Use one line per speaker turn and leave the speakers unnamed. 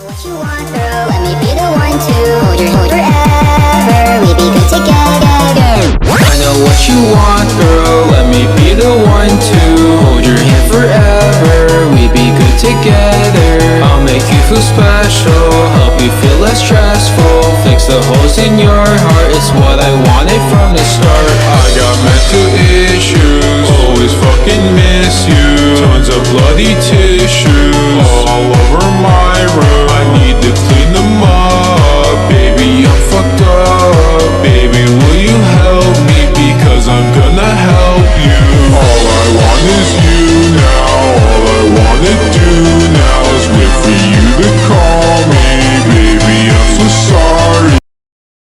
What you want, girl, let me be the one to hold your hand forever. We be good together.
I know what you want, girl, let me be the one to hold your hand forever. We be good together. I'll make you feel special, help you feel less stressful, fix the holes in your heart, it's what I wanted from the start. I got mental issues, always fucking miss you, tons of bloody tissue.